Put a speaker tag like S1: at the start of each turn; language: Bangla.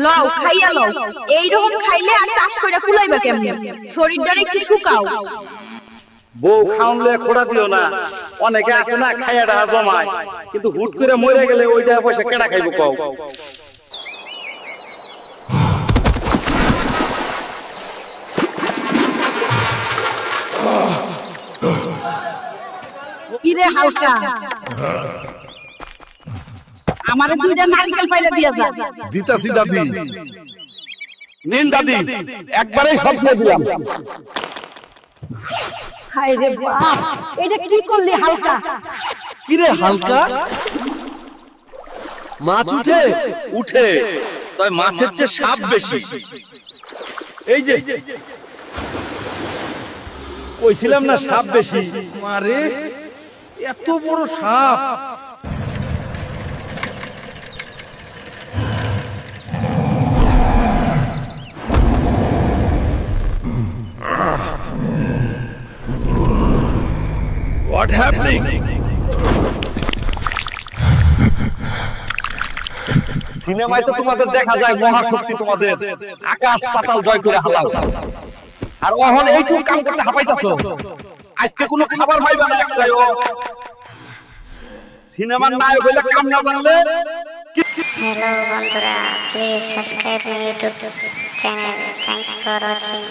S1: লও খাইয়া লও। এইরকম খাইলে আর চাষ কইরা কুলাইবা কেমনে? শরীরটারে একটু শুকাও।
S2: বউ খাওনলে খোড়া দিও না। অনেকে আছে না খাইয়াটা জমায়, কিন্তু হুট করে মরে গেলে ওইটা পয়সা কেডা খাইব কও?
S1: কিরে হালকা, আমারে দুইটা নারকেল পাইরা দিয়া যা।
S3: দিতাছি দাদি।
S2: নিন দাদি, একবারেই সব দিয়ে দিলাম।
S1: হায় রে বাপ, এটা কি করলি হালকা?
S4: কিরে হালকা, মাছ উঠে
S2: উঠে তবে মাছের চেয়ে সাপ বেশি। এই যে কইছিলাম না সাপ বেশি।
S3: মারে এত বড় সাপ!
S2: What happening? সিনেমায় তো তোমাদের দেখা যায় মহাশক্তি, তোমাদের আকাশ পাতাল জয় করে হালাও, আর ওহন এইটুকু কাম করতে হাঁপাইতাছো। আজকে কোনো খাবার পাইবা না একটাও। সিনেমার নায়ক হইলে কাম না জানলে।
S5: হ্যালো বন্ধুরা, please subscribe my YouTube channel. Thanks for watching.